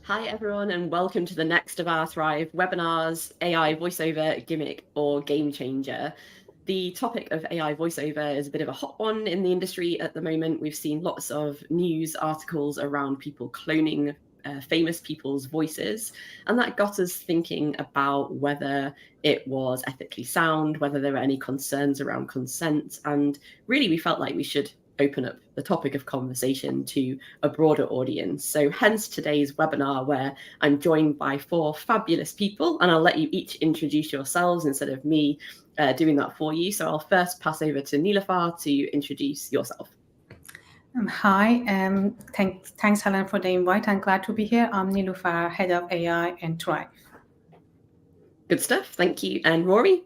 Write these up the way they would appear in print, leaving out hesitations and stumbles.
Hi everyone, and welcome to the next of our Thrive webinars, AI voiceover, Gimmick or Gamechanger. The topic of AI voiceover is a bit of a hot one in the industry at the moment. We've seen lots of news articles around people cloning famous people's voices, and that got us thinking about whether it was ethically sound, whether there were any concerns around consent, and really we felt like we should open up the topic of conversation to a broader audience. So hence today's webinar, where I'm joined by 4 fabulous people, and I'll let you each introduce yourselves instead of me doing that for you. So I'll first pass over to Nilafar to introduce yourself. Hi, thanks Helen for the invite. I'm glad to be here. I'm Nilufar, Head of AI and Thrive. Good stuff, thank you. And Rory?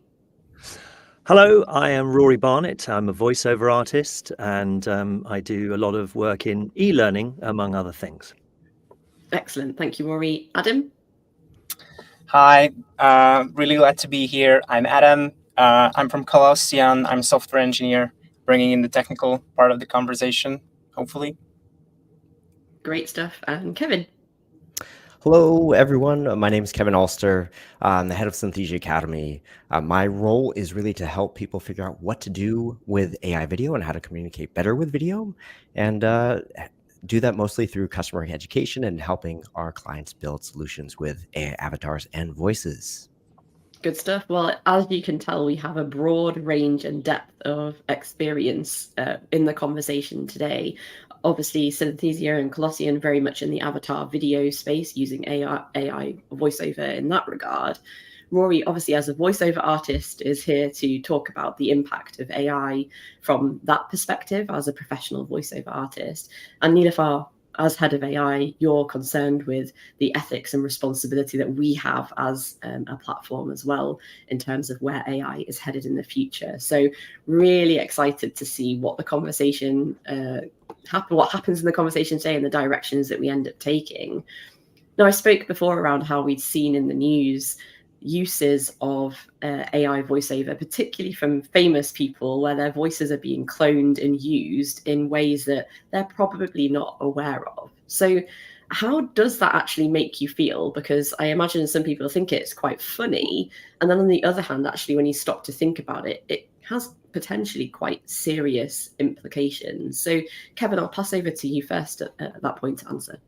Hello, I am Rory Barnett. I'm a voiceover artist, and I do a lot of work in e-learning, among other things. Excellent, thank you, Rory. Adam? Hi, really glad to be here. I'm Adam. I'm from Colossyan. I'm a software engineer, bringing in the technical part of the conversation, hopefully. Great stuff. And Kevin? Hello, everyone. My name is Kevin Alster. I'm the head of Synthesia Academy. My role is really to help people figure out what to do with AI video and how to communicate better with video, and do that mostly through customer education and helping our clients build solutions with AI avatars and voices. Good stuff. Well, as you can tell, we have a broad range and depth of experience in the conversation today. Obviously, Synthesia and Colossyan very much in the avatar video space, using AI voiceover in that regard. Rory, obviously, as a voiceover artist, is here to talk about the impact of AI from that perspective as a professional voiceover artist. And Nilafar, as head of AI, you're concerned with the ethics and responsibility that we have as a platform as well, in terms of where AI is headed in the future. So really excited to see what the conversation what happens in the conversation today and the directions that we end up taking. Now, I spoke before around how we'd seen in the news uses of AI voiceover, particularly from famous people, where their voices are being cloned and used in ways that they're probably not aware of. So how does that actually make you feel? Because I imagine some people think it's quite funny, and then on the other hand, actually, when you stop to think about it, it has potentially quite serious implications. So Kevin, I'll pass over to you first at that point to answer.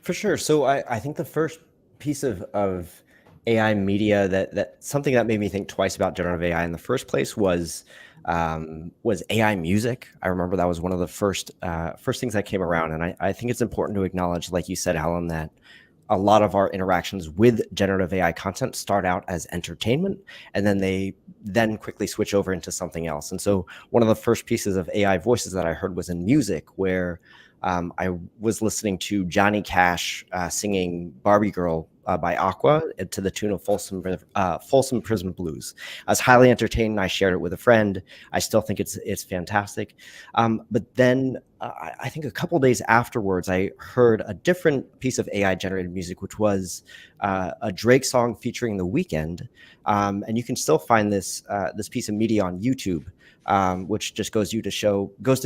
For sure. So I think the first piece of AI media that something that made me think twice about generative AI in the first place was AI music. I remember that was one of the first things that came around, and I think it's important to acknowledge, like you said, Helen, that a lot of our interactions with generative AI content start out as entertainment, and then they quickly switch over into something else. And so one of the first pieces of AI voices that I heard was in music, where I was listening to Johnny Cash singing Barbie Girl by Aqua to the tune of Folsom Prison Blues. I was highly entertained. I shared it with a friend. I still think it's fantastic. But then I think a couple of days afterwards, I heard a different piece of AI generated music, which was a Drake song featuring The Weeknd. And you can still find this piece of media on YouTube, which just goes to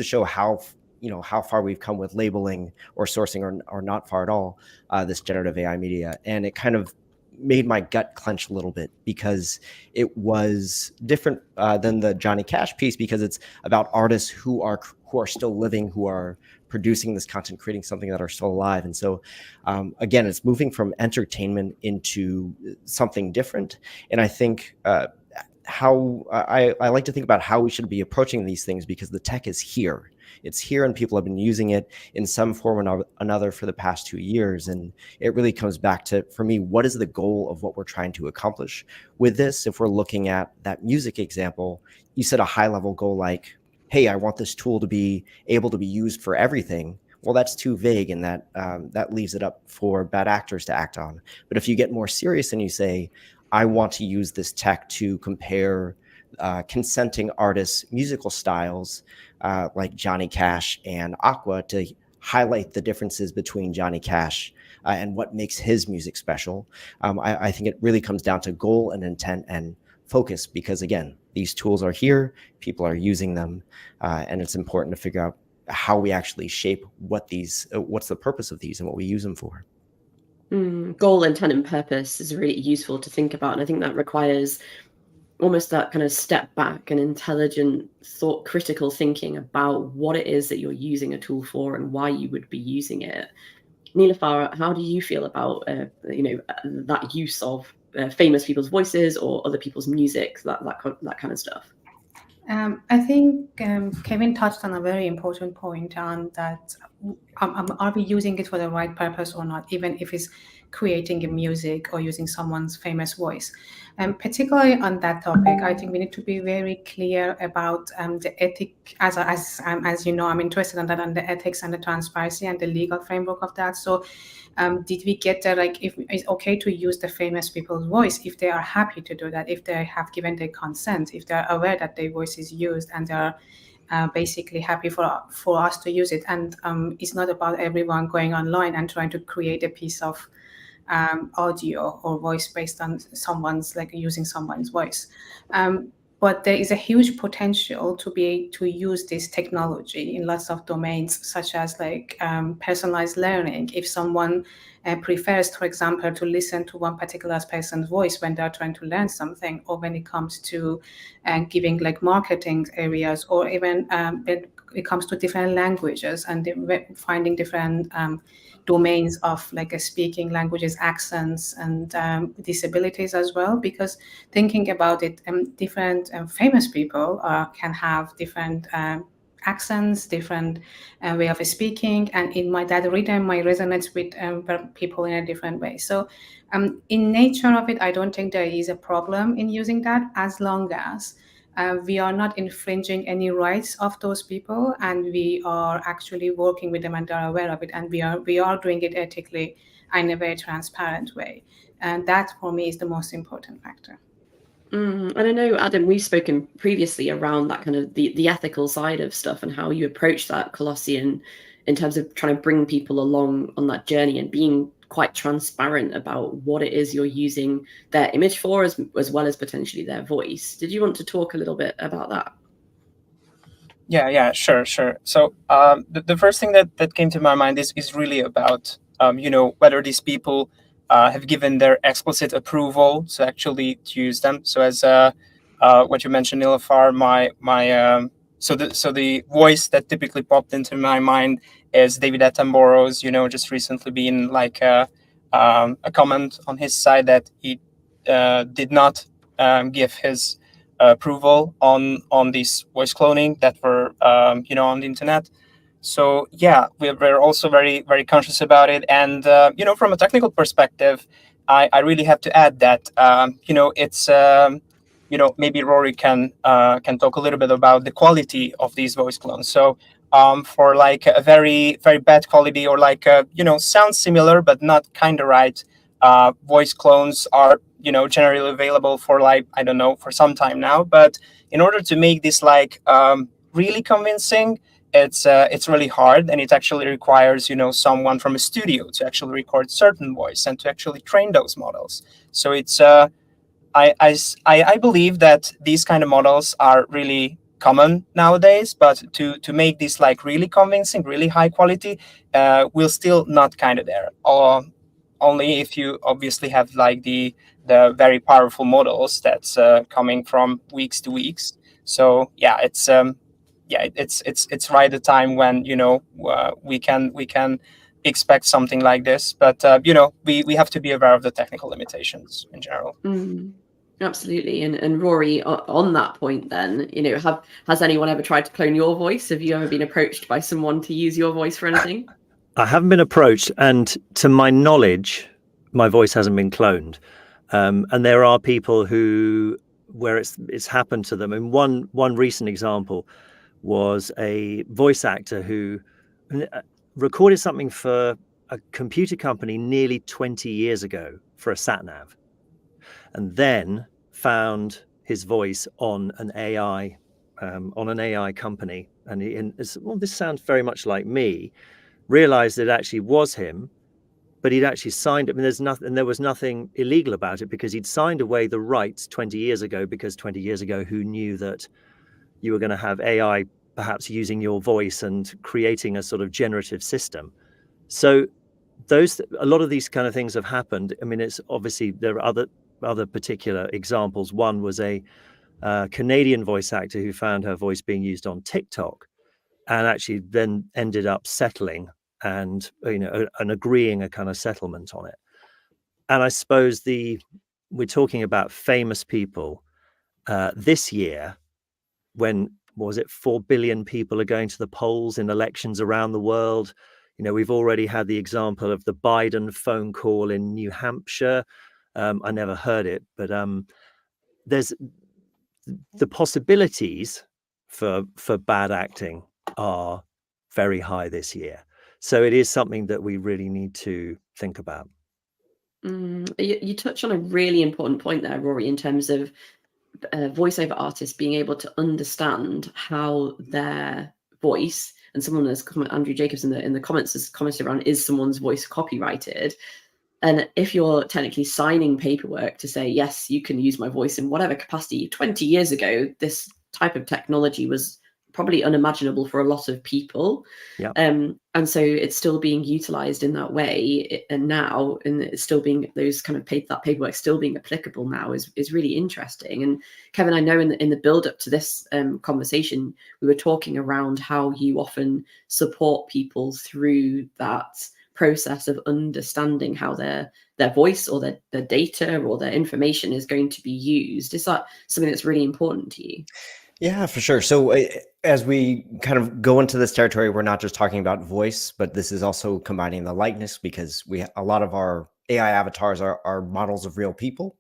show how far we've come with labeling or sourcing or not far at all, this generative AI media. And it kind of made my gut clench a little bit, because it was different than the Johnny Cash piece, because it's about artists who are still living, who are producing this content, creating something, that are still alive. And so again, it's moving from entertainment into something different. And I think how I like to think about how we should be approaching these things, because the tech is here. It's here, and people have been using it in some form or another for the past 2 years. And it really comes back to, for me, what is the goal of what we're trying to accomplish with this? If we're looking at that music example, you set a high level goal like, hey, I want this tool to be able to be used for everything. Well, that's too vague, and that leaves it up for bad actors to act on. But if you get more serious and you say, I want to use this tech to compare consenting artists' musical styles, like Johnny Cash and Aqua, to highlight the differences between Johnny Cash and what makes his music special. I think it really comes down to goal and intent and focus, because again, these tools are here, people are using them, and it's important to figure out how we actually shape what's the purpose of these and what we use them for. Goal, intent, and purpose is really useful to think about, and I think that requires almost that kind of step back and intelligent thought, critical thinking about what it is that you're using a tool for and why you would be using it. Nilüfer, how do you feel about that use of famous people's voices or other people's music, that kind of stuff? I think Kevin touched on a very important point on that. Are we using it for the right purpose or not, even if it's creating a music or using someone's famous voice? Particularly on that topic, I think we need to be very clear about the ethic. As you know, I'm interested in that, on the ethics and the transparency and the legal framework of that. So did we get there, like, if it's okay to use the famous people's voice if they are happy to do that, if they have given their consent, if they're aware that their voice is used and they're basically happy for us to use it. And it's not about everyone going online and trying to create a piece of audio or voice based on someone's, like, using someone's voice. But there is a huge potential to be able to use this technology in lots of domains, such as like personalized learning. If someone prefers, for example, to listen to one particular person's voice when they're trying to learn something, or when it comes to giving like marketing areas, or even when it comes to different languages and finding different domains of like speaking languages, accents, and disabilities as well. Because thinking about it, different famous people can have different accents, different way of speaking, and that rhythm might resonate with people in a different way. So in nature of it, I don't think there is a problem in using that, as long as we are not infringing any rights of those people, and we are actually working with them and they're aware of it, and we are doing it ethically and in a very transparent way. And that, for me, is the most important factor. And I know, Adam, we've spoken previously around that kind of the ethical side of stuff and how you approach that, Colossyan, in terms of trying to bring people along on that journey and being quite transparent about what it is you're using their image for, as well as potentially their voice. Did you want to talk a little bit about that? Yeah, sure. So the first thing that came to my mind is really about whether these people have given their explicit approval to actually to use them. So as what you mentioned, Nilüfer, so the voice that typically popped into my mind is David Attenborough's. Just recently been like a comment on his side that he did not give his approval on these voice cloning that were on the internet. So yeah, we're also very, very conscious about it. And from a technical perspective, I really have to add that it's maybe Rory can talk a little bit about the quality of these voice clones. So for like a very, very bad quality, or like sounds similar but not kind of right, voice clones are generally available for like, I don't know, for some time now. But in order to make this like really convincing, it's really hard, and it actually requires someone from a studio to actually record certain voice and to actually train those models. So it's I believe that these kind of models are really common nowadays, but to make this like really convincing, really high quality, we're still not kind of there. Only if you obviously have like the very powerful models that's coming from weeks to weeks. So yeah, it's right the time when we can expect something like this. But we have to be aware of the technical limitations in general. Absolutely. And Rory, on that point then, has anyone ever tried to clone your voice? Have you ever been approached by someone to use your voice for anything? I haven't been approached, and to my knowledge, my voice hasn't been cloned. And there are people where it's happened to them. And one recent example was a voice actor who recorded something for a computer company nearly 20 years ago for a sat nav, and then found his voice on an AI company, and this sounds very much like me. Realized it actually was him, but he'd actually signed it. I mean, there was nothing illegal about it, because he'd signed away the rights 20 years ago, because 20 years ago, who knew that you were going to have AI perhaps using your voice and creating a sort of generative system? So a lot of these kind of things have happened. I mean, it's obviously there are other particular examples. One was a Canadian voice actor who found her voice being used on TikTok, and actually then ended up settling and agreeing a kind of settlement on it. And I suppose we're talking about famous people this year, when was it 4 billion people are going to the polls in elections around the world. We've already had the example of the Biden phone call in New Hampshire. I never heard it, but there's the possibilities for bad acting are very high this year. So it is something that we really need to think about. You touch on a really important point there, Rory, in terms of voiceover artists being able to understand how their voice, and someone has Andrew Jacobs in the comments has commented around, is someone's voice copyrighted? And if you're technically signing paperwork to say, yes, you can use my voice in whatever capacity, 20 years ago, this type of technology was probably unimaginable for a lot of people. Yeah. And so it's still being utilized in that way. And now, and it's still being, those kind of that paperwork still being applicable now is really interesting. And Kevin, I know in the build up to this conversation, we were talking around how you often support people through that process of understanding how their voice or their data or their information is going to be used. Is that something that's really important to you? Yeah, for sure. So as we kind of go into this territory, we're not just talking about voice, but this is also combining the likeness, because a lot of our AI avatars are models of real people.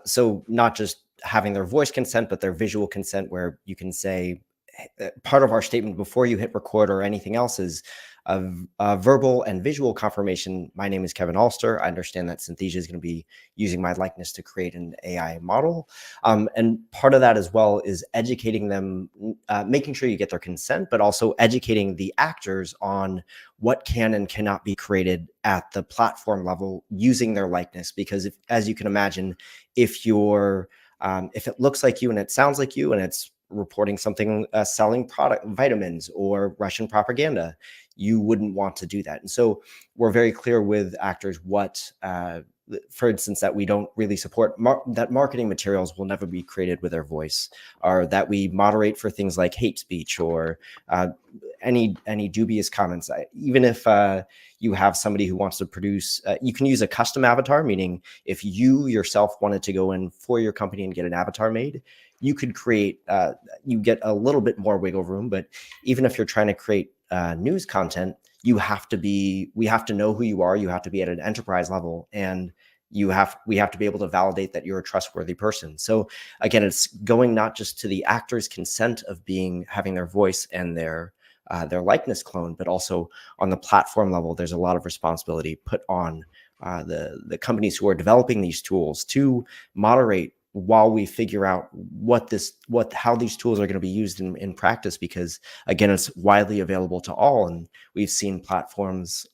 So not just having their voice consent, but their visual consent, where you can say part of our statement before you hit record or anything else is a verbal and visual confirmation. My name is Kevin Alster. I understand that Synthesia is going to be using my likeness to create an AI model. And part of that as well is educating them, making sure you get their consent, but also educating the actors on what can and cannot be created at the platform level using their likeness. Because as you can imagine, if it looks like you and it sounds like you and it's reporting something, selling product, vitamins or Russian propaganda, you wouldn't want to do that. And so we're very clear with actors what, for instance, that we don't really support that marketing materials will never be created with their voice, or that we moderate for things like hate speech or any dubious comments. Even if you have somebody who wants to produce, you can use a custom avatar, meaning if you yourself wanted to go in for your company and get an avatar made, you could create, you get a little bit more wiggle room. But even if you're trying to create news content, we have to know who you are. You have to be at an enterprise level, and we have to be able to validate that you're a trustworthy person. So again, it's going not just to the actor's consent of having their voice and their likeness cloned, but also on the platform level, there's a lot of responsibility put on the companies who are developing these tools to moderate while we figure out how these tools are going to be used in practice, because again, it's widely available to all. And we've seen platforms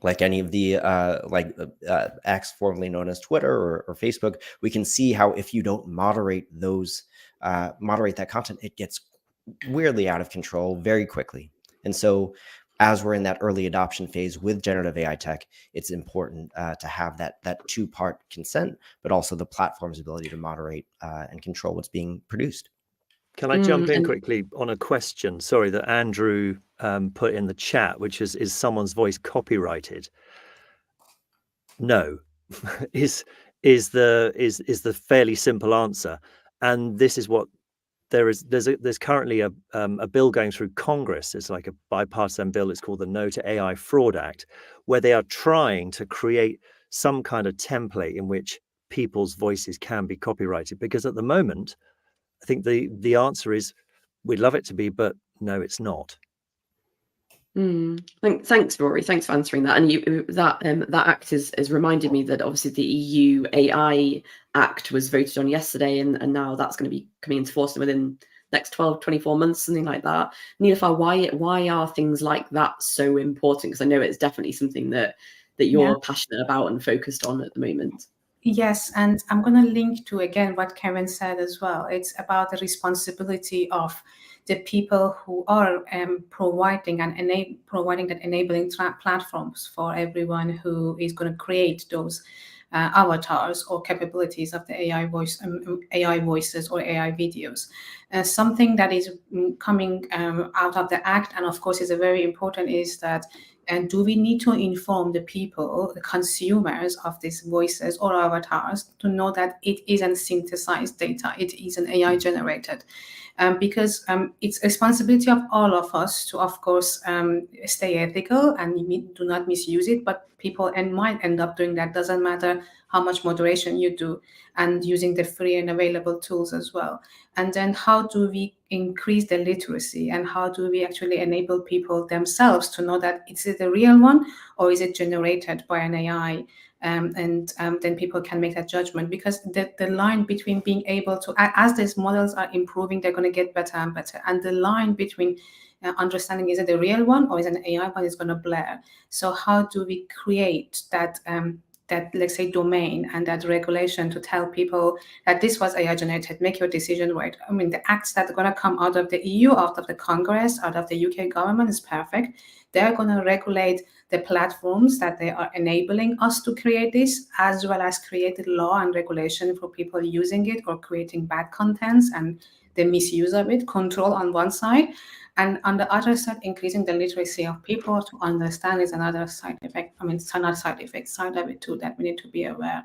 like any of the X, formerly known as Twitter or Facebook, we can see how if you don't moderate that content, it gets weirdly out of control very quickly. And so as we're in that early adoption phase with generative AI tech, it's important to have that two-part consent, but also the platform's ability to moderate and control what's being produced. Can I jump in quickly on a question? Sorry, that Andrew put in the chat, which is someone's voice copyrighted? No, is the fairly simple answer, and this is what there's currently a bill going through Congress. It's like a bipartisan bill. It's called the No to AI Fraud Act, where they are trying to create some kind of template in which people's voices can be copyrighted. Because at the moment, I think the answer is we'd love it to be, but no, it's not. Thanks, Rory. Thanks for answering that. And that act has reminded me that obviously the EU AI Act was voted on yesterday, and now that's going to be coming into force within next 12, 24 months, something like that. Niloufar, why are things like that so important? Because I know it's definitely something that you're passionate about and focused on at the moment. Yes, and I'm going to link to, again, what Kevin said as well. It's about the responsibility of the people who are providing that enabling platforms for everyone who is going to create those avatars or capabilities of the AI voices or AI videos. Something that is coming out of the act, and of course is a very important, is that and do we need to inform the people, the consumers of these voices or avatars, to know that it isn't synthesized data, it is an AI generated? Because it's responsibility of all of us to, of course, stay ethical and do not misuse it, but people might end up doing that. Doesn't matter how much moderation you do, and using the free and available tools as well. And then how do we increase the literacy, and how do we actually enable people themselves to know that is it a real one or is it generated by an AI? And then people can make that judgment, because the line between being able to, as these models are improving, they're going to get better and better, and the line between understanding is it a real one or is it an AI one is going to blur. So how do we create that let's say domain and that regulation to tell people that this was AI generated, make your decision right? I mean, the acts that are going to come out of the EU, out of the Congress, out of the UK government is perfect. They're going to regulate the platforms that they are enabling us to create this, as well as create the law and regulation for people using it or creating bad contents and the misuse of it, control on one side. And on the other side, increasing the literacy of people to understand is another side effect. I mean, it's another side effect, side of it too, that we need to be aware.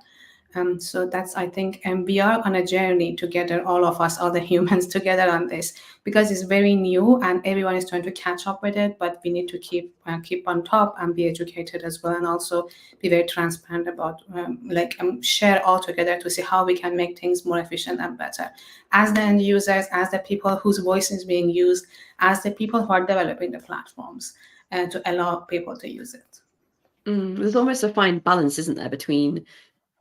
So that's, I think, and we are on a journey together, all of us, all the humans together on this, because it's very new and everyone is trying to catch up with it. But we need to keep on top and be educated as well, and also be very transparent about, share all together to see how we can make things more efficient and better, as the end users, as the people whose voice is being used, as the people who are developing the platforms, and to allow people to use it. There's almost a fine balance, isn't there, between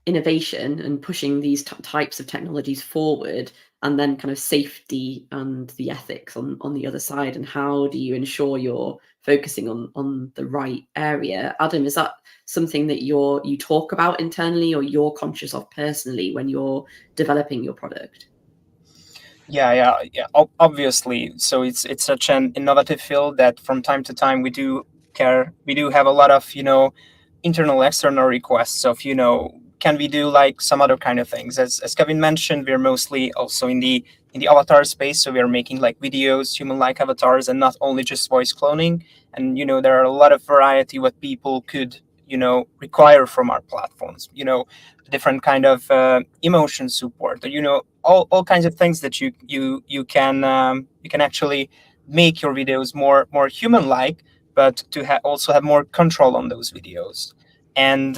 innovation and pushing these types of technologies forward, and then kind of safety and the ethics on the other side. And how do you ensure you're focusing on the right area? Adam, is that something that you talk about internally, or you're conscious of personally when you're developing your product? Yeah. Obviously. So it's such an innovative field that from time to time we do have a lot of, internal, external requests of, can we do like some other kind of things? As Kevin mentioned, we're mostly also in the avatar space. So we are making like videos, human-like avatars, and not only just voice cloning. And, there are a lot of variety what people could, require from our platforms, different kind of emotion support, or, all kinds of things that you can actually make your videos more human-like, but to also have more control on those videos. And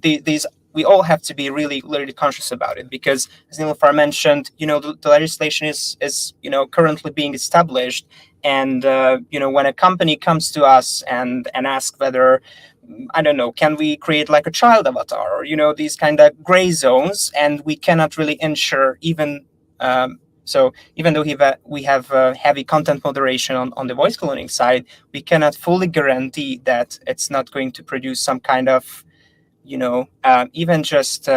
these we all have to be really, really conscious about it, because as Nilüfer mentioned, the legislation is currently being established. And when a company comes to us and asks whether, I don't know, can we create like a child avatar, or these kind of gray zones, and we cannot really ensure even so even though we have heavy content moderation on the voice cloning side, we cannot fully guarantee that it's not going to produce some kind of even just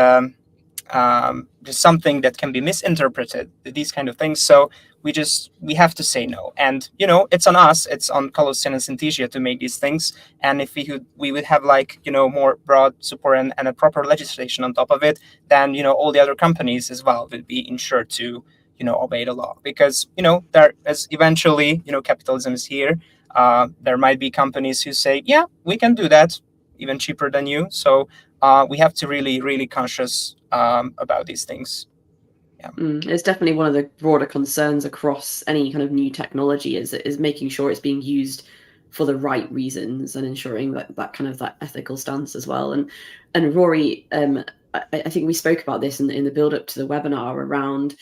something that can be misinterpreted, these kind of things. So we have to say no. And it's on us, it's on Colossyan and Synthesia to make these things. And if we would have like more broad support and a proper legislation on top of it, then all the other companies as well will be ensured to obey the law. Because there is eventually capitalism is here. There might be companies who say, yeah, we can do that even cheaper than you. So we have to really, really conscious about these things. Yeah. It's definitely one of the broader concerns across any kind of new technology is making sure it's being used for the right reasons, and ensuring that kind of that ethical stance as well. And Rory, I think we spoke about this in the build up to the webinar around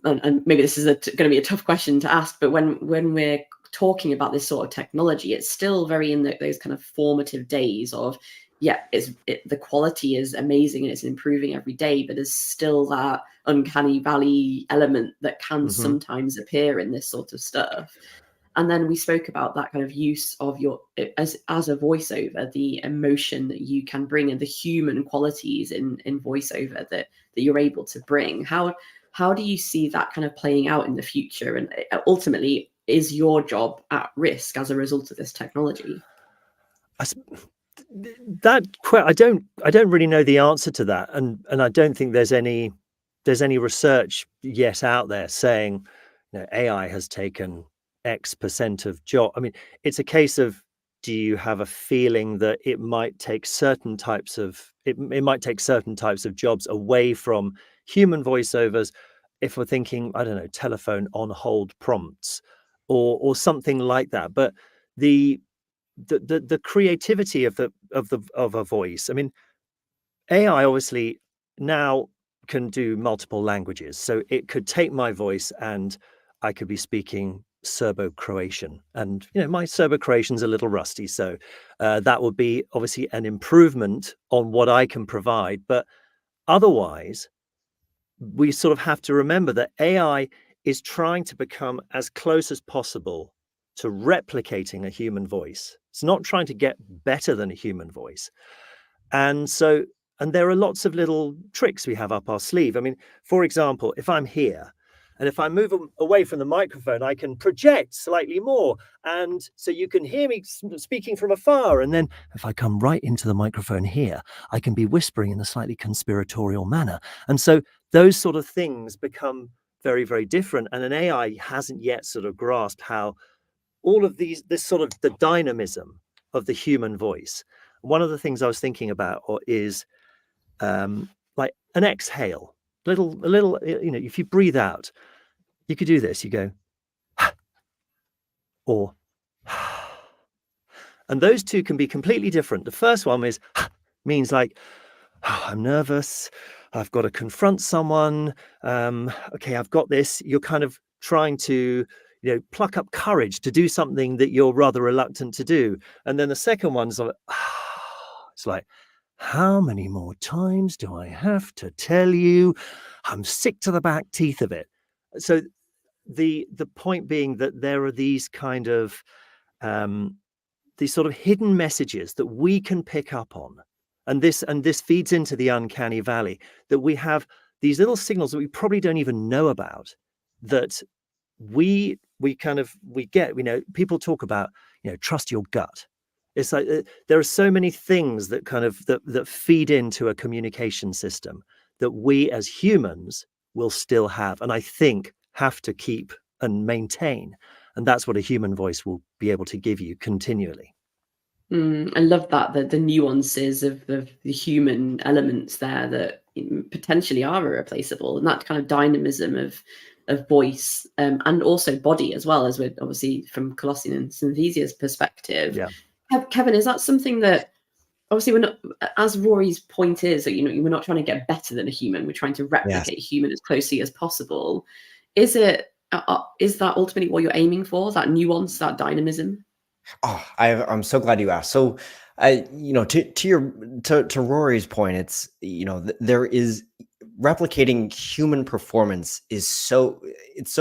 and maybe this is going to be a tough question to ask, but when we're talking about this sort of technology, it's still very in those kind of formative days of, the quality is amazing and it's improving every day, but there's still that uncanny valley element that can sometimes appear in this sort of stuff. And then we spoke about that kind of use of as a voiceover, the emotion that you can bring and the human qualities in voiceover that you're able to bring. How How do you see that kind of playing out in the future? And ultimately, is your job at risk as a result of this technology? I don't really know the answer to that, and I don't think there's any research yet out there saying, AI has taken X% of job. I mean, it's a case of, do you have a feeling that it might take certain types of jobs away from human voiceovers, if we're thinking, I don't know, telephone on hold prompts or something like that. But the creativity of a voice. I mean, AI obviously now can do multiple languages, so it could take my voice and I could be speaking Serbo-Croatian, and my Serbo-Croatian's a little rusty, so that would be obviously an improvement on what I can provide. But otherwise, we sort of have to remember that AI is trying to become as close as possible to replicating a human voice. It's not trying to get better than a human voice. And there are lots of little tricks we have up our sleeve. I mean, for example, if I'm here and if I move away from the microphone, I can project slightly more. And so you can hear me speaking from afar. And then if I come right into the microphone here, I can be whispering in a slightly conspiratorial manner. And so those sort of things become very, very different. And an AI hasn't yet sort of grasped how all of this sort of the dynamism of the human voice. One of the things I was thinking about is like an exhale, a little, if you breathe out, you could do this. You go, or, and those two can be completely different. The first one means like, I'm nervous. I've got to confront someone. Okay, I've got this. You're kind of trying to, pluck up courage to do something that you're rather reluctant to do. And then the second one's like, it's like, how many more times do I have to tell you? I'm sick to the back teeth of it. So the point being that there are these kind of these sort of hidden messages that we can pick up on. And this feeds into the uncanny valley, that we have these little signals that we probably don't even know about, that we get. People talk about, trust your gut. It's like there are so many things that kind of that feed into a communication system that we as humans will still have, and I think have to keep and maintain. And that's what a human voice will be able to give you continually. I love that, the nuances of the human elements there that potentially are irreplaceable, and that kind of dynamism of voice and also body as well, as we're obviously from Colossyan and Synthesia's perspective. Yeah. Kevin, is that something that obviously we're not, as Rory's point is that we're not trying to get better than a human, we're trying to replicate human as closely as possible. Is that ultimately what you're aiming for, that nuance, that dynamism? Oh, I'm so glad you asked. So, to Rory's point, it's there is replicating human performance is so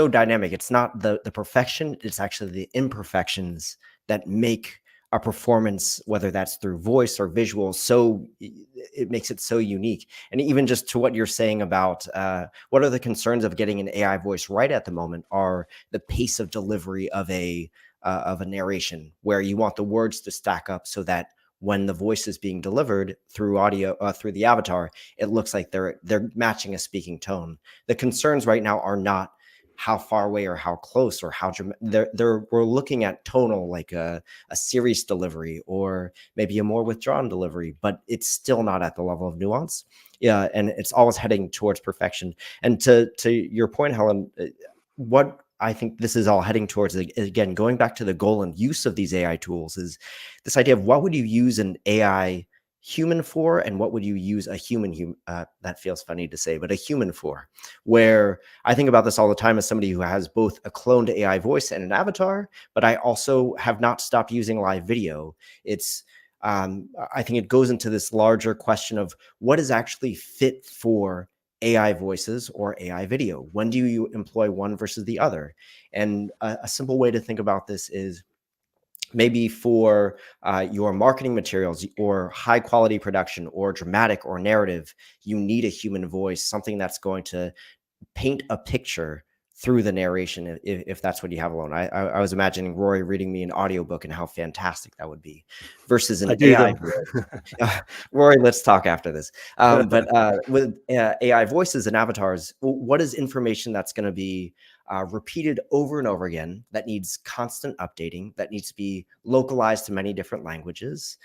dynamic. It's not the perfection; it's actually the imperfections that make a performance, whether that's through voice or visual, so it makes it so unique. And even just to what you're saying about what are the concerns of getting an AI voice right at the moment are the pace of delivery of a narration, where you want the words to stack up so that when the voice is being delivered through audio, through the avatar, it looks like they're matching a speaking tone. The concerns right now are not how far away or how close or how we're looking at tonal, like a serious delivery or maybe a more withdrawn delivery, but it's still not at the level of nuance. Yeah, and it's always heading towards perfection. And to your point, Helen, what I think this is all heading towards, again, going back to the goal and use of these AI tools, is this idea of what would you use an AI human for and what would you use a human that feels funny to say, but a human for, where I think about this all the time as somebody who has both a cloned AI voice and an avatar, but I also have not stopped using live video. It's I think it goes into this larger question of what is actually fit for AI voices or AI video. When do you employ one versus the other? And a simple way to think about this is maybe for your marketing materials or high quality production or dramatic or narrative, you need a human voice, something that's going to paint a picture through the narration if that's what you have alone. I was imagining Rory reading me an audiobook and how fantastic that would be versus an AI voice. Rory, let's talk after this. But with AI voices and avatars, what is information that's going to be repeated over and over again, that needs constant updating, that needs to be localized to many different languages?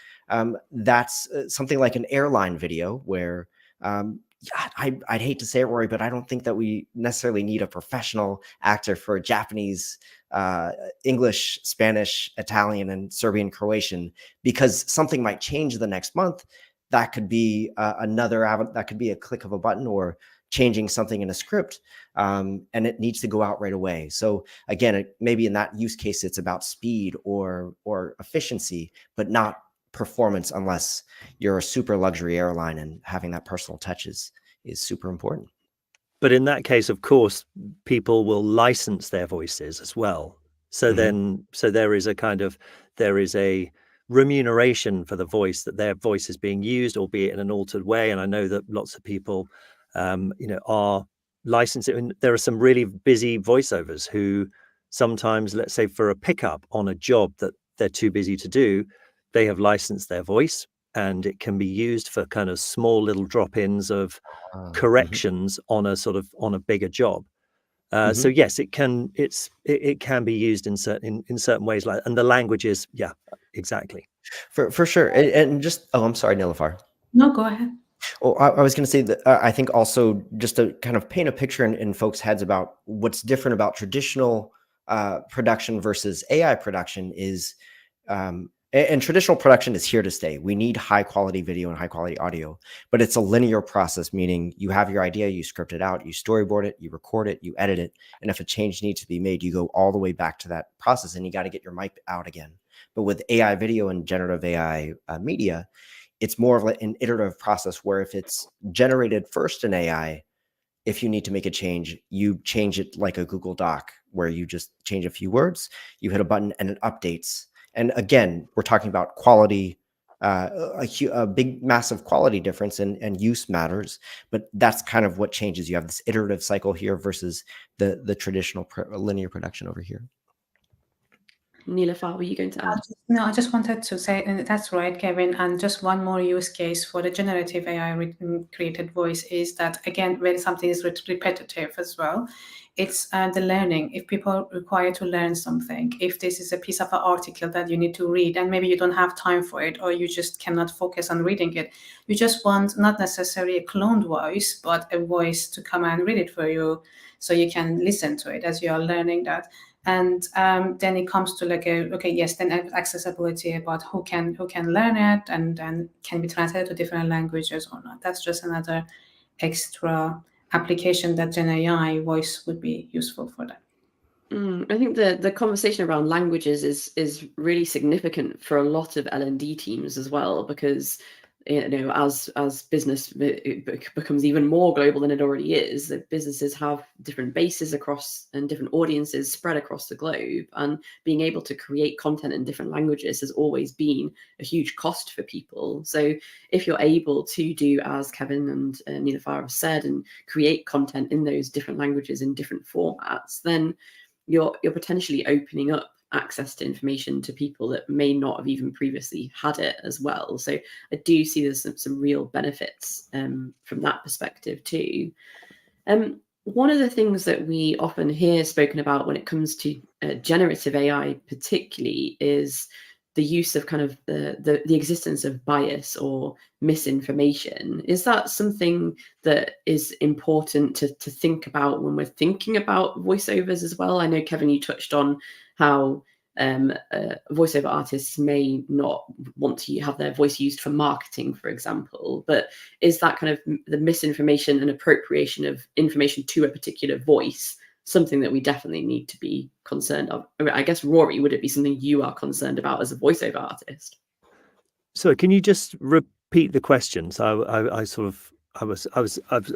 That's something like an airline video where I'd hate to say it, Rory, but I don't think that we necessarily need a professional actor for Japanese, English, Spanish, Italian, and Serbian, Croatian, because something might change the next month. That could be that could be a click of a button or changing something in a script, and it needs to go out right away. So again, maybe in that use case, it's about speed or efficiency, but not performance, unless you're a super luxury airline and having that personal touch is super important. But in that case, of course, people will license their voices as well. So then, so there is a remuneration for the voice, that their voice is being used, albeit in an altered way. And I know that lots of people, are licensing. There are some really busy voiceovers who sometimes, let's say for a pickup on a job that they're too busy to do, they have licensed their voice, and it can be used for kind of small little drop-ins of corrections on a bigger job. So yes, it can be used in certain ways, like, and the languages, yeah, exactly. For sure. And just, I'm sorry, Nilüfer. No, go ahead. Oh, I was going to say that I think also just to kind of paint a picture in folks' heads about what's different about traditional production versus AI production is, and traditional production is here to stay. We need high quality video and high quality audio, but it's a linear process, meaning you have your idea, you script it out, you storyboard it, you record it, you edit it. And if a change needs to be made, you go all the way back to that process, and you got to get your mic out again. But with AI video and generative AI media, it's more of an iterative process where if it's generated first in AI, if you need to make a change, you change it like a Google Doc, where you just change a few words, you hit a button and it updates. And again, we're talking about quality, a big, massive quality difference, and use matters. But that's kind of what changes. You have this iterative cycle here versus the traditional linear production over here. Nilüfer, were you going to add? No, I just wanted to say, and that's right, Kevin. And just one more use case for the generative AI created voice is that, again, when something is repetitive as well, it's the learning. If people require to learn something, if this is a piece of an article that you need to read and maybe you don't have time for it, or you just cannot focus on reading it, you just want not necessarily a cloned voice, but a voice to come and read it for you so you can listen to it as you are learning that. And then it comes to like then accessibility about who can learn it, and then can be translated to different languages or not. That's just another extra application that Gen AI voice would be useful for that. I think the conversation around languages is really significant for a lot of L&D teams as well, because as business becomes even more global than it already is, that businesses have different bases across and different audiences spread across the globe, and being able to create content in different languages has always been a huge cost for people. So if you're able to do, as Kevin and Nilüfer have said, and create content in those different languages in different formats, then you're potentially opening up access to information to people that may not have even previously had it as well. So I do see there's some real benefits from that perspective too. One of the things that we often hear spoken about when it comes to generative AI particularly is the use of kind of the existence of bias or misinformation. Is that something that is important to think about when we're thinking about voiceovers as well? I know, Kevin, you touched on how voiceover artists may not want to have their voice used for marketing, for example, but is that kind of the misinformation and appropriation of information to a particular voice something that we definitely need to be concerned of? I guess, Rory, would it be something you are concerned about as a voiceover artist? So can you just repeat the question? So I was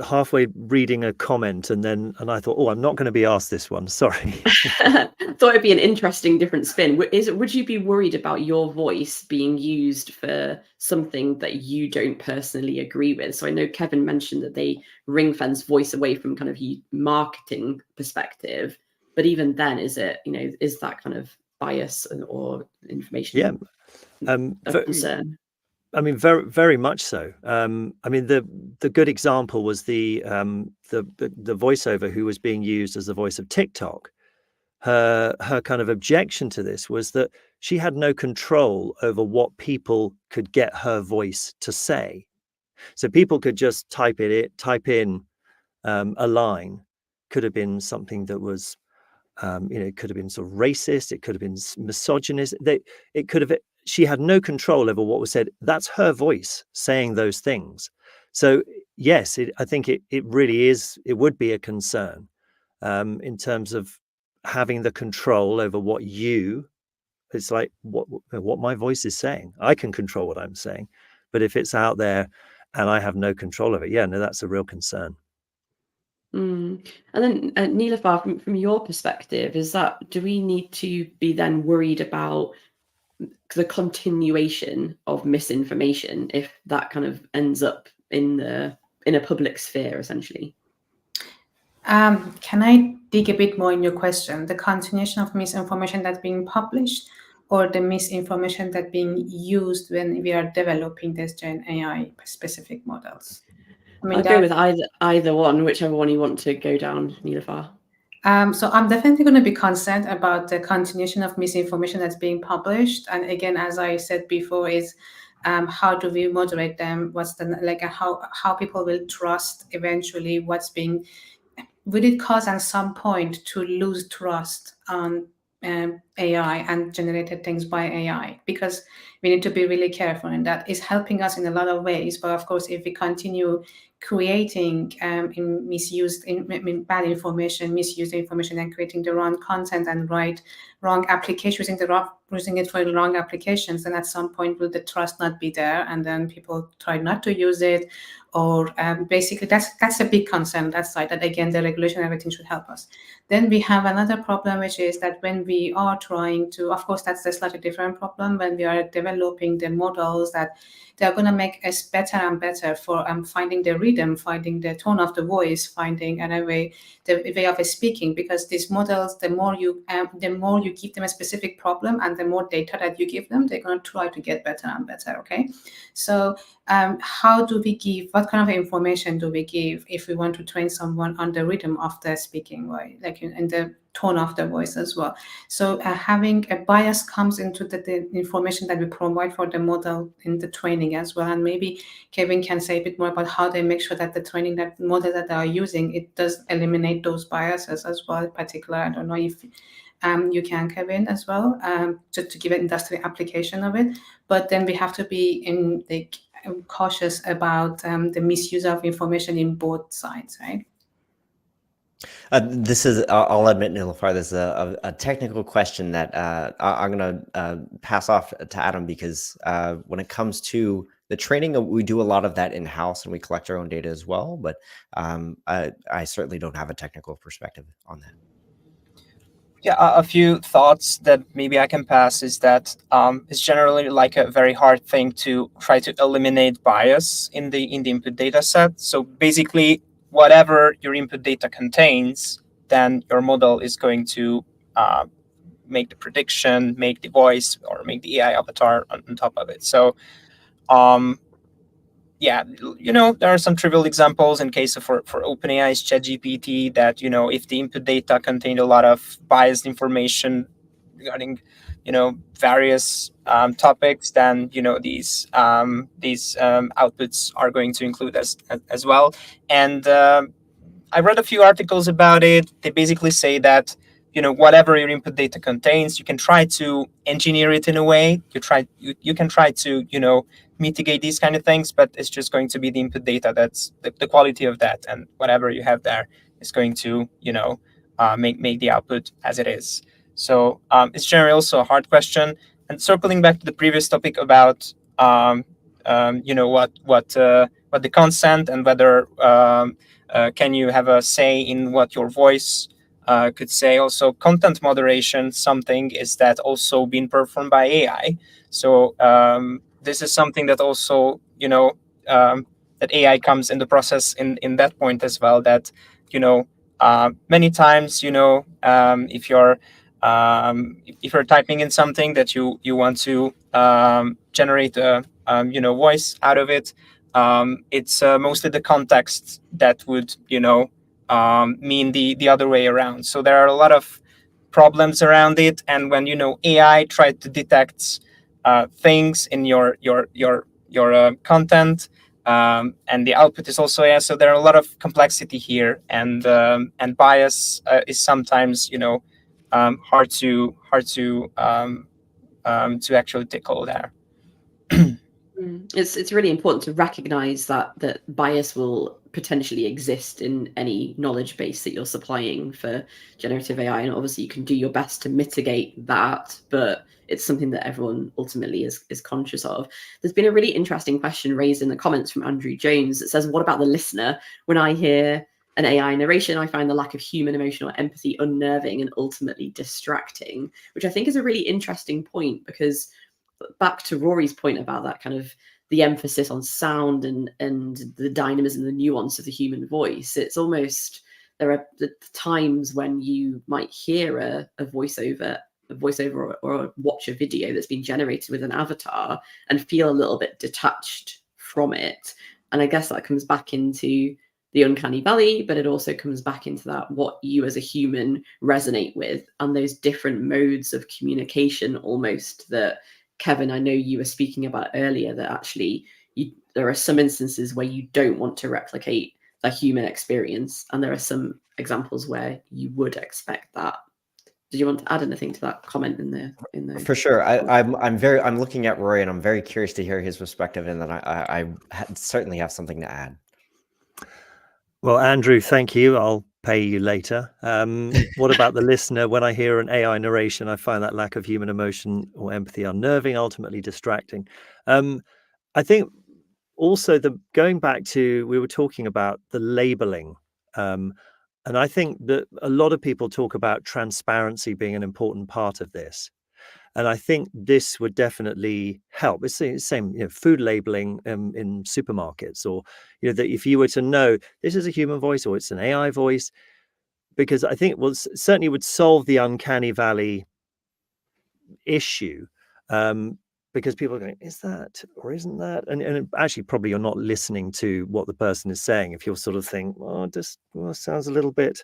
halfway reading a comment and I thought, oh, I'm not going to be asked this one. Sorry. Thought it'd be an interesting different spin. Would you be worried about your voice being used for something that you don't personally agree with? So I know Kevin mentioned that they ring fence voice away from kind of marketing perspective, but even then, is that kind of bias or information? Yeah. Of concern? I mean, very, very much so. I mean, the good example was the voiceover who was being used as the voice of TikTok. Her kind of objection to this was that she had no control over what people could get her voice to say. So people could just type in a line. Could have been something that was, it could have been sort of racist. It could have been misogynist. It could have. She had no control over what was said. That's her voice saying those things. So yes, I think it really is. It would be a concern in terms of having the control over what it's like what my voice is saying. I can control what I'm saying, but if it's out there and I have no control of it, no, that's a real concern. And then Niloufar, from your perspective, do we need to be then worried about the continuation of misinformation if that kind of ends up in a public sphere, essentially? Can I dig a bit more in your question? The continuation of misinformation that's being published, or the misinformation that's being used when we are developing this Gen AI specific models? I mean, I'll go with either one, whichever one you want to go down, Niloufar. So I'm definitely going to be concerned about the continuation of misinformation that's being published. And again, as I said before, is how do we moderate them? What's how people will trust eventually what's being? Will it cause at some point to lose trust on AI and generated things by AI? Because we need to be really careful, and that is helping us in a lot of ways. But of course, if we continue creating bad information, misused information, and creating the wrong content and wrong applications, using it for the wrong applications, then at some point will the trust not be there, and then people try not to use it, or basically that's a big concern. That side, that again, the regulation and everything should help us. Then we have another problem, which is that when we are trying to, of course, that's a slightly different problem when we are developing the models that they're going to make us better and better for finding the rhythm, finding the tone of the voice, finding the way of speaking. Because these models, the more you give them a specific problem and the more data that you give them, they're going to try to get better and better. Okay, so how do we give? What kind of information do we give if we want to train someone on the rhythm of their speaking, right? Like in the tone of the voice as well. So having a bias comes into the information that we provide for the model in the training as well. And maybe Kevin can say a bit more about how they make sure that the training, that model that they are using, it does eliminate those biases as well. In particular, I don't know if you can, Kevin, as well, just to give an industry application of it. But then we have to be cautious about the misuse of information in both sides, right? This is, I'll admit, Niloufar, this is a technical question that I'm going to pass off to Adam, because when it comes to the training, we do a lot of that in-house and we collect our own data as well. But I certainly don't have a technical perspective on that. Yeah, a few thoughts that maybe I can pass is that it's generally like a very hard thing to try to eliminate bias in the input data set. So basically, whatever your input data contains, then your model is going to make the prediction, make the voice, or make the AI avatar on top of it. So yeah, there are some trivial examples in case of for OpenAI's ChatGPT that, if the input data contained a lot of biased information regarding, various topics, then, these outputs are going to include as well. And I read a few articles about it. They basically say that, whatever your input data contains, you can try to engineer it in a way. You can try to, mitigate these kind of things, but it's just going to be the input data that's the quality of that, and whatever you have there is going to, make the output as it is. So it's generally also a hard question. And circling back to the previous topic about, what what the consent and whether can you have a say in what your voice could say. Also, content moderation, something is that also being performed by AI. So this is something that also, that AI comes in the process in that point as well, that, many times, if you're typing in something that you want to generate a voice out of it, it's mostly the context that would mean the other way around. So there are a lot of problems around it, and when AI tried to detect things in your content, and the output is also AI. So there are a lot of complexity here, and bias is sometimes hard to actually tackle there. It's really important to recognize that bias will potentially exist in any knowledge base that you're supplying for generative AI, and obviously you can do your best to mitigate that, but it's something that everyone ultimately is conscious of. There's been a really interesting question raised in the comments from Andrew Jones that says, what about the listener? When I hear an AI narration, I find the lack of human emotional empathy unnerving and ultimately distracting, which I think is a really interesting point, because back to Rory's point about that kind of the emphasis on sound and the dynamism, the nuance of the human voice, it's almost, there are the times when you might hear a voiceover or watch a video that's been generated with an avatar and feel a little bit detached from it. And I guess that comes back into the uncanny valley, but it also comes back into that what you as a human resonate with, and those different modes of communication almost that, Kevin, I know you were speaking about earlier, that actually there are some instances where you don't want to replicate the human experience, and there are some examples where you would expect that. Did you want to add anything to that comment in the? For sure. I'm looking at Rory, and I'm very curious to hear his perspective, and then I certainly have something to add. Well, Andrew, thank you. I'll pay you later. What about the listener? When I hear an AI narration, I find that lack of human emotion or empathy unnerving, ultimately distracting. I think also going back to, we were talking about the labeling. And I think that a lot of people talk about transparency being an important part of this. And I think this would definitely help. It's the same, food labeling in supermarkets, or that if you were to know this is a human voice or it's an AI voice, because I think it certainly would solve the uncanny valley issue, because people are going, is that or isn't that? And actually, probably you're not listening to what the person is saying if you're sort of think, this sounds a little bit,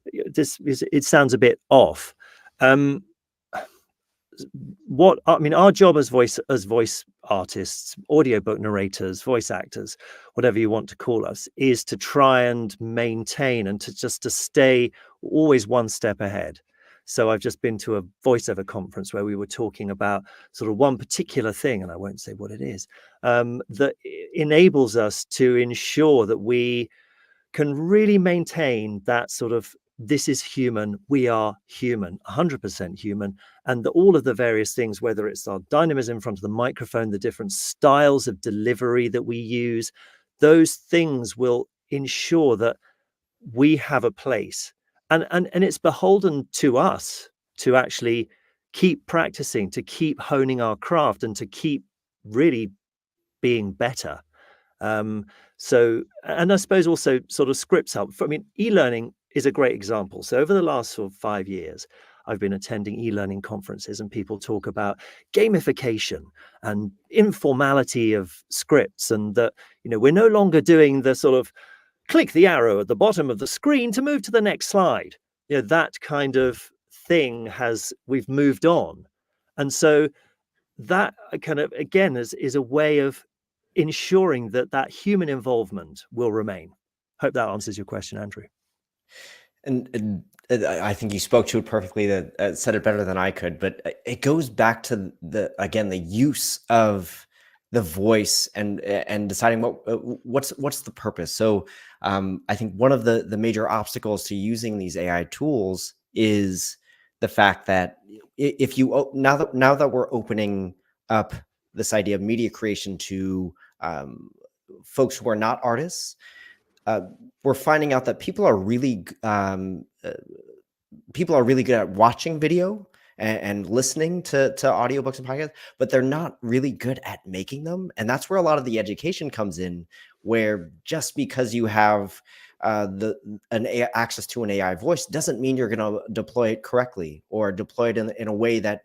it sounds a bit off. Our job as voice artists, audiobook narrators, voice actors, whatever you want to call us, is to try and maintain and to stay always one step ahead. So I've just been to a voiceover conference where we were talking about sort of one particular thing, and I won't say what it is, that enables us to ensure that we can really maintain that sort of, this is human, we are human, 100% human, and all of the various things, whether it's our dynamism in front of the microphone, the different styles of delivery that we use, those things will ensure that we have a place. And it's beholden to us to actually keep practicing, to keep honing our craft, and to keep really being better. So, and I suppose also sort of scripts help. E-learning is a great example. So over the last sort of 5 years, I've been attending e-learning conferences, and people talk about gamification and informality of scripts, and that, we're no longer doing the sort of click the arrow at the bottom of the screen to move to the next slide. That kind of thing we've moved on. And so that kind of, again, is a way of ensuring that human involvement will remain. Hope that answers your question, Andrew. And I think you spoke to it perfectly, that said it better than I could, but it goes back to the use of the voice and deciding what's the purpose. So I think one of the major obstacles to using these AI tools is the fact that if you now that we're opening up this idea of media creation to folks who are not artists, we're finding out that people are really good at watching video and listening to audiobooks and podcasts, but they're not really good at making them. And that's where a lot of the education comes in, where just because you have access to an AI voice doesn't mean you're going to deploy it correctly or deploy it in a way that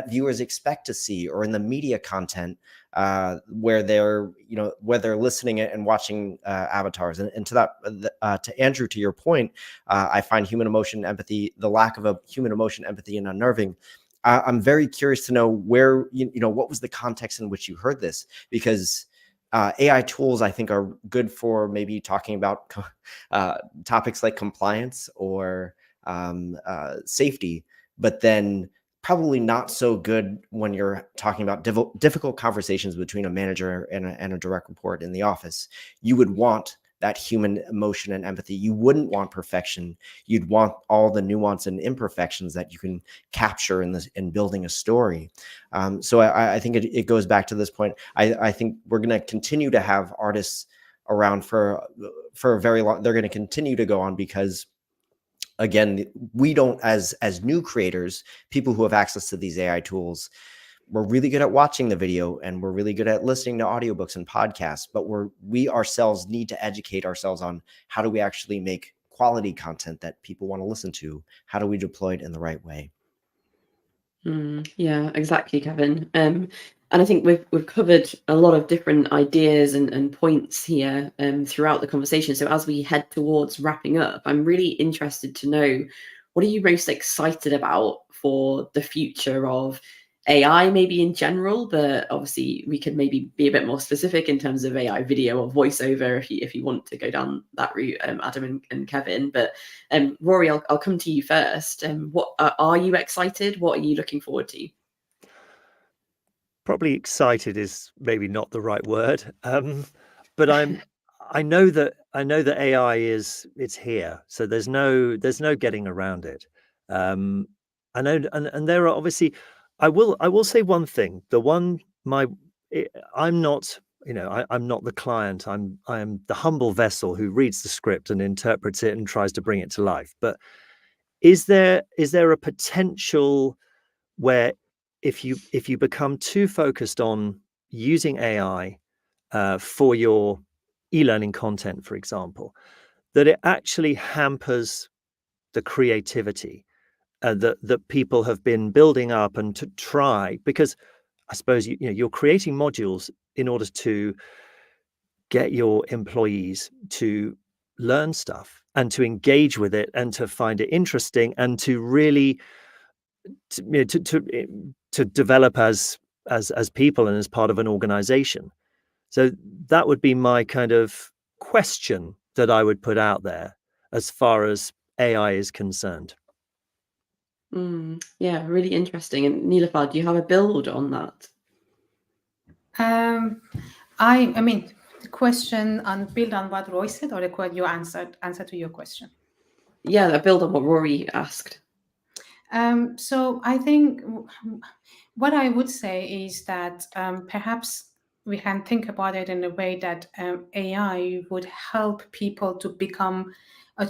viewers expect to see, or in the media content where they're listening and watching avatars. And to that, to Andrew, to your point, I find human emotion, empathy, the lack of a human emotion, empathy, and unnerving. I'm very curious to know where, what was the context in which you heard this, because AI tools, I think, are good for maybe talking about topics like compliance or safety, but then probably not so good when you're talking about difficult conversations between a manager and a direct report in the office. You would want that human emotion and empathy. You wouldn't want perfection. You'd want all the nuance and imperfections that you can capture in building a story. So I think it goes back to this point. I think we're going to continue to have artists around for a very long. They're going to continue to go on because, again, we don't, as new creators, people who have access to these AI tools, we're really good at watching the video and we're really good at listening to audiobooks and podcasts, but we ourselves need to educate ourselves on how do we actually make quality content that people want to listen to? How do we deploy it in the right way? Yeah, exactly, Kevin. And I think we've covered a lot of different ideas and points here throughout the conversation. So as we head towards wrapping up, I'm really interested to know, what are you most excited about for the future of AI, maybe in general, but obviously we could maybe be a bit more specific in terms of AI video or voiceover if you want to go down that route, Adam and Kevin. But Rory, I'll come to you first. What are you excited? What are you looking forward to? Probably excited is maybe not the right word, but I know that AI it's here, so there's no getting around it. I know, and there are obviously. I will say one thing. I'm not, I'm not the client. I am the humble vessel who reads the script and interprets it and tries to bring it to life. But is there a potential where if you become too focused on using AI for your e-learning content, for example, that it actually hampers the creativity that people have been building up and to try, because I suppose you're creating modules in order to get your employees to learn stuff and to engage with it and to find it interesting and to really to develop as people and as part of an organization. So that would be my kind of question that I would put out there as far as AI is concerned. Yeah, really interesting. And Nilüfer, do you have a build on that? I mean, the question on build on what Roy said, or your answer to your question? Yeah, a build on what Rory asked. So I think what I would say is that perhaps we can think about it in a way that AI would help people to become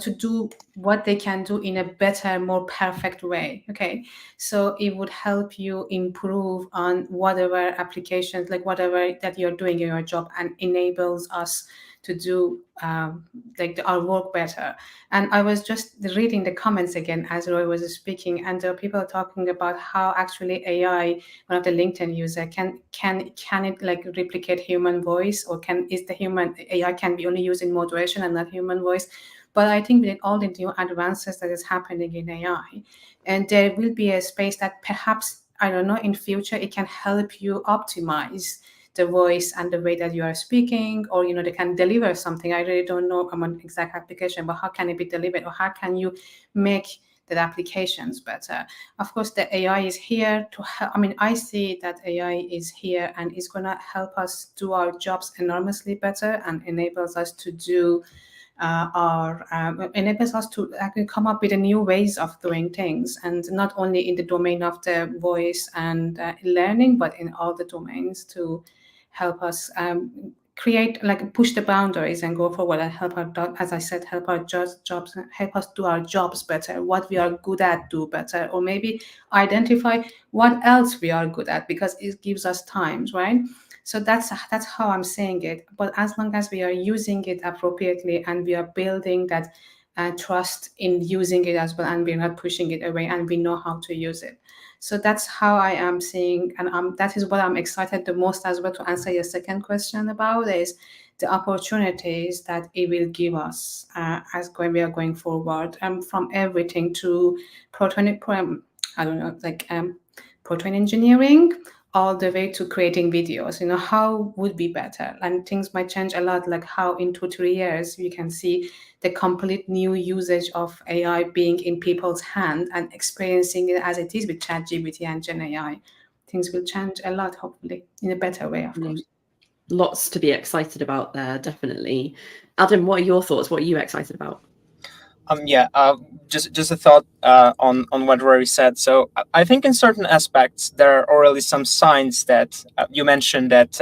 to do what they can do in a better, more perfect way. Okay, so it would help you improve on whatever applications, like whatever that you're doing in your job, and enables us to do our work better. And I was just reading the comments again as Roy was speaking, and there are people talking about how actually AI, one of the LinkedIn user, can it like replicate human voice, or is the human AI can be only used in moderation and not human voice. But I think with all the new advances that is happening in AI, and there will be a space that perhaps, I don't know, in future it can help you optimize the voice and the way that you are speaking, or they can deliver something. I really don't know an exact application, but how can it be delivered, or how can you make the applications better? Of course, the AI is here to help. I mean, I see that AI is here and is going to help us do our jobs enormously better, and enables us to do enables us to actually come up with new ways of doing things, and not only in the domain of the voice and learning, but in all the domains to help us create, like push the boundaries and go forward and help our, as I said, help our jobs, help us do our jobs better, what we are good at do better, or maybe identify what else we are good at, because it gives us times, right? So that's how I'm saying it. But as long as we are using it appropriately and we are building that trust in using it as well, and we're not pushing it away, and we know how to use it. So that's how I am seeing, and that is what I'm excited the most as well to answer your second question about, is the opportunities that it will give us we are going forward, from everything to protein engineering, all the way to creating videos. How would be better, and things might change a lot, like how in 2-3 years we can see the complete new usage of AI being in people's hand and experiencing it as it is with ChatGPT and Gen AI. Things will change a lot, hopefully, in a better way, of course. Lots to be excited about there, definitely. Adam, what are your thoughts? What are you excited about? Just a thought on what Rory said. So I think in certain aspects there are already some signs that you mentioned that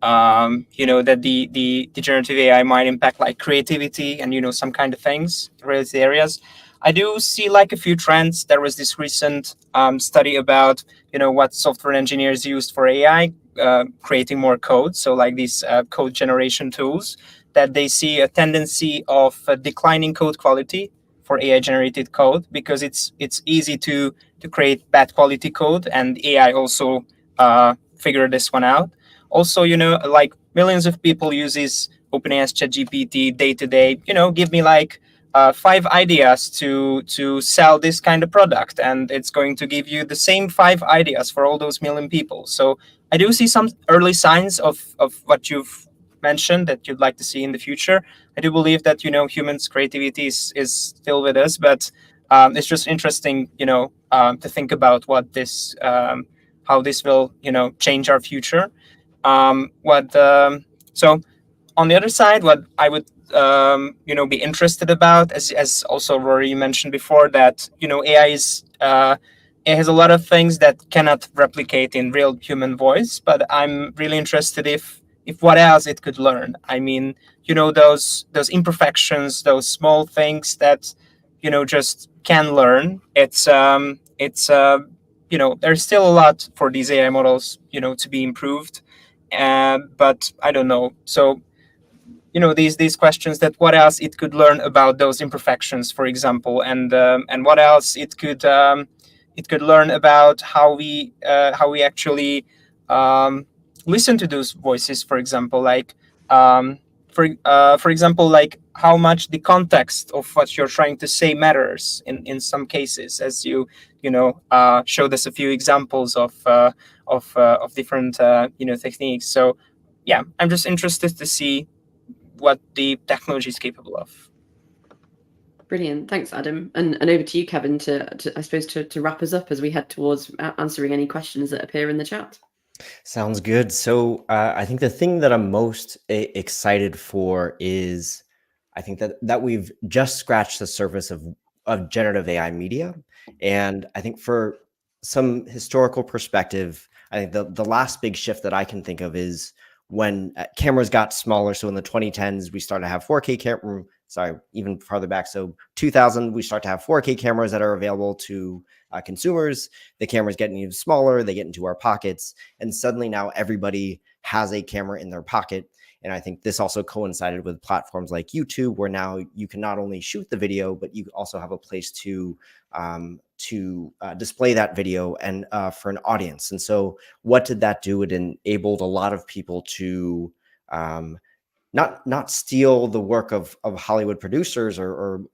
that the generative AI might impact like creativity and some kind of things related areas. I do see like a few trends. There was this recent study about what software engineers used for AI, creating more code. So like these code generation tools, that they see a tendency of declining code quality for AI generated code, because it's easy to create bad quality code, and AI also figured this one out. Also, like millions of people uses OpenAI's ChatGPT day to day. Give me like 5 ideas to sell this kind of product, and it's going to give you the same 5 ideas for all those million people. So I do see some early signs of what you've mentioned that you'd like to see in the future. I do believe that humans' creativity is still with us, but it's just interesting to think about what this how this will change our future. So on the other side, what I would be interested about, as also Rory mentioned before, that AI is it has a lot of things that cannot replicate in real human voice, but I'm really interested if what else it could learn. I mean, those imperfections, those small things that just can learn. There's still a lot for these AI models to be improved, but I don't know. So these questions, that what else it could learn about those imperfections, for example, and what else it could learn about how we actually listen to those voices, for example, like for example, like how much the context of what you're trying to say matters in some cases, as you showed us a few examples of different techniques. So yeah, I'm just interested to see what the technology is capable of. Brilliant. Thanks, Adam. And over to you, Kevin, to I suppose to wrap us up as we head towards answering any questions that appear in the chat. Sounds good. So I think the thing that I'm most excited for is I think that we've just scratched the surface of generative AI media. And I think for some historical perspective, I think the last big shift that I can think of is when cameras got smaller. So in the 2010s, we started to have 4K camera. Sorry, even farther back. So 2000, we start to have 4K cameras that are available to consumers. The cameras get even smaller. They get into our pockets. And suddenly now everybody has a camera in their pocket. And I think this also coincided with platforms like YouTube, where now you can not only shoot the video, but you also have a place to display that video and for an audience. And so what did that do? It enabled a lot of people to not steal the work of Hollywood producers or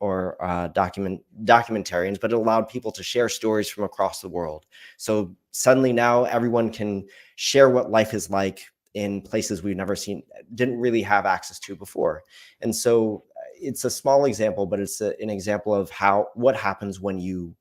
documentarians, but it allowed people to share stories from across the world. So suddenly now everyone can share what life is like in places we've never seen, didn't really have access to before. And so it's a small example, but it's an example of what happens when you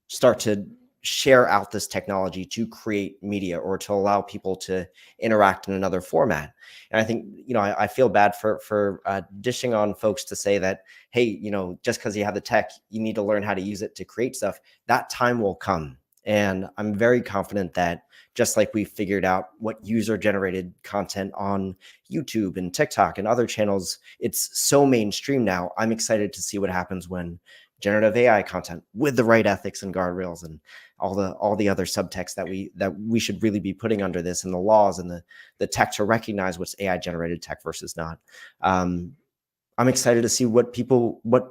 start to share out this technology to create media or to allow people to interact in another format. And I think, I feel bad for dishing on folks to say that, hey, just because you have the tech, you need to learn how to use it to create stuff. That time will come. And I'm very confident that just like we figured out what user-generated content on YouTube and TikTok and other channels, it's so mainstream now. I'm excited to see what happens when generative AI content with the right ethics and guardrails and all the other subtext that we should really be putting under this, and the laws and the tech to recognize what's AI generated tech versus not. I'm excited to see what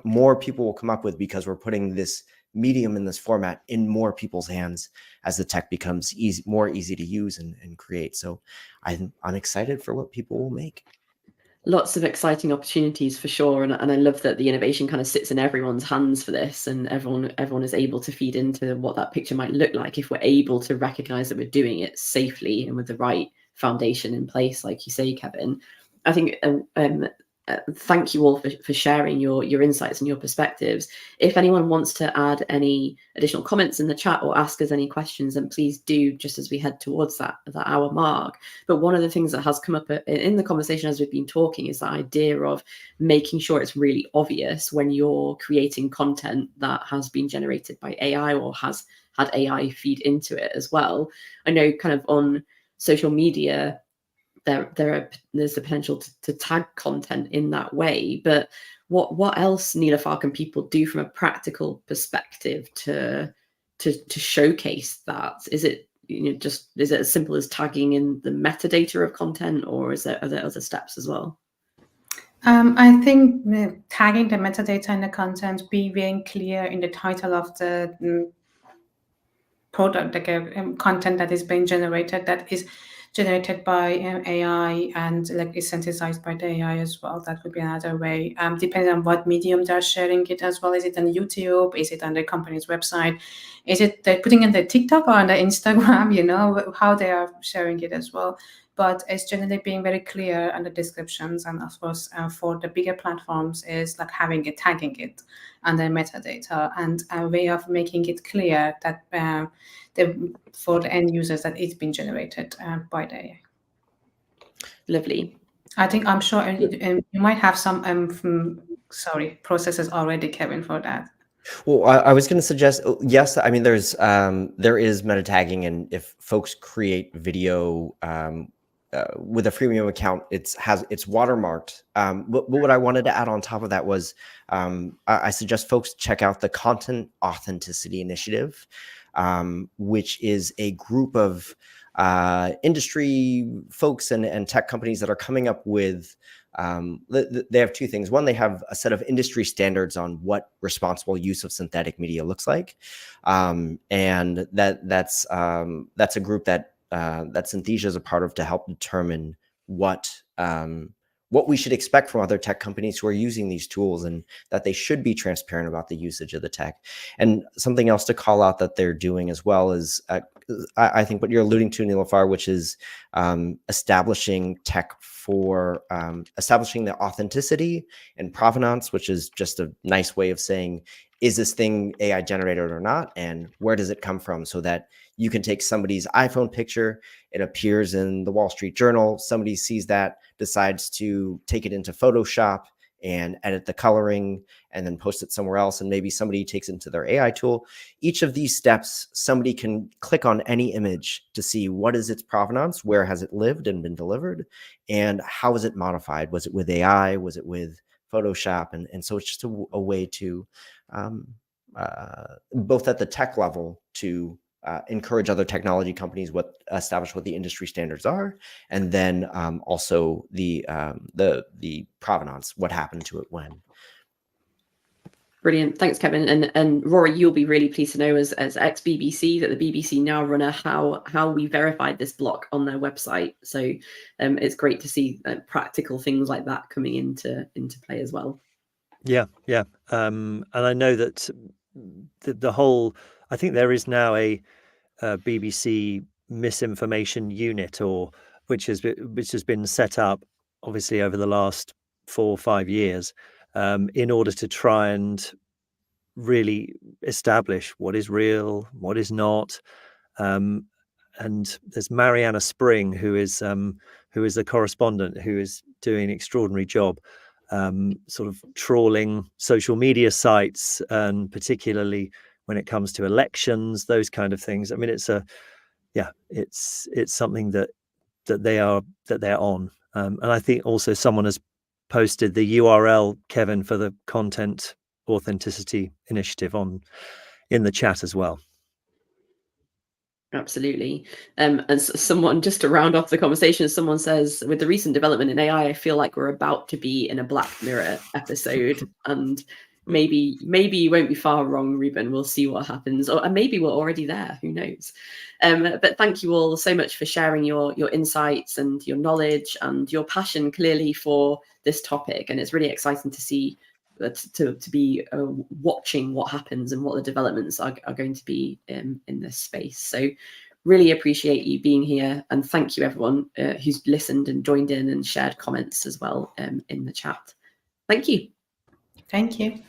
more people will come up with, because we're putting this medium in this format in more people's hands as the tech becomes more easy to use and create. So I'm excited for what people will make. Lots of exciting opportunities for sure, and I love that the innovation kind of sits in everyone's hands for this, and everyone is able to feed into what that picture might look like if we're able to recognize that we're doing it safely and with the right foundation in place, like you say, Kevin. I think thank you all for sharing your insights and your perspectives. If anyone wants to add any additional comments in the chat or ask us any questions, then please do, just as we head towards that hour mark. But one of the things that has come up in the conversation as we've been talking is the idea of making sure it's really obvious when you're creating content that has been generated by AI or has had AI feed into it as well. I know kind of on social media, there's the potential to tag content in that way, but what else, Niloufar, can people do from a practical perspective to showcase that? Is it is it as simple as tagging in the metadata of content, or are there other steps as well? I think tagging the metadata in the content, be very clear in the title of the product, like content that is being generated, that is generated by AI and like is synthesized by the AI as well. That would be another way. Depending on what medium they're sharing it as well. Is it on YouTube? Is it on the company's website? Is it they're putting in the TikTok or on the Instagram? How they are sharing it as well. But it's generally being very clear on the descriptions, and of course for the bigger platforms is like having it, tagging it under metadata, and a way of making it clear that for the end users that it's been generated by the AI. Lovely. I'm sure you might have some processes already, Kevin, for that. Well, I was going to suggest, yes, I mean, there is meta tagging, and if folks create video with a freemium account, it's watermarked. But what I wanted to add on top of that was I suggest folks check out the Content Authenticity Initiative, which is a group of industry folks and tech companies that are coming up with, they have two things. One, they have a set of industry standards on what responsible use of synthetic media looks like. And that's a group that Synthesia is a part of, to help determine what we should expect from other tech companies who are using these tools, and that they should be transparent about the usage of the tech. And something else to call out that they're doing as well is, I think what you're alluding to, Niloufar, which is establishing tech for establishing the authenticity and provenance, which is just a nice way of saying, is this thing AI generated or not? And where does it come from? So that you can take somebody's iPhone picture, it appears in the Wall Street Journal, somebody sees that, decides to take it into Photoshop and edit the coloring and then post it somewhere else, and maybe somebody takes it into their AI tool. Each of these steps, somebody can click on any image to see what is its provenance, where has it lived and been delivered, and how is it modified? Was it with AI? Was it with Photoshop? And so it's just a way to, both at the tech level, to encourage other technology companies establish what the industry standards are, and then also the provenance, what happened to it when. Brilliant, thanks, Kevin. And Rory, you'll be really pleased to know, as ex-BBC, that the BBC now run how we verified this block on their website. So it's great to see practical things like that coming into play as well. Yeah. And I know that the whole, I think there is now a BBC misinformation unit, which has been set up obviously over the last 4 or 5 years, in order to try and really establish what is real, what is not. And there's Mariana Spring, who is the correspondent, who is doing an extraordinary job, sort of trawling social media sites, and particularly when it comes to elections, those kind of things. I mean, it's something that they're on. And I think also someone has posted the URL, Kevin, for the Content Authenticity Initiative in the chat as well. Absolutely. And someone, just to round off the conversation, someone says, with the recent development in AI, I feel like we're about to be in a Black Mirror episode. And maybe you won't be far wrong, Ruben. We'll see what happens. Or maybe we're already there. Who knows? But thank you all so much for sharing your insights and your knowledge and your passion clearly for this topic. And it's really exciting to see to be watching what happens and what the developments are going to be in this space. So really appreciate you being here, and thank you everyone who's listened and joined in and shared comments as well in the chat. Thank you. Thank you.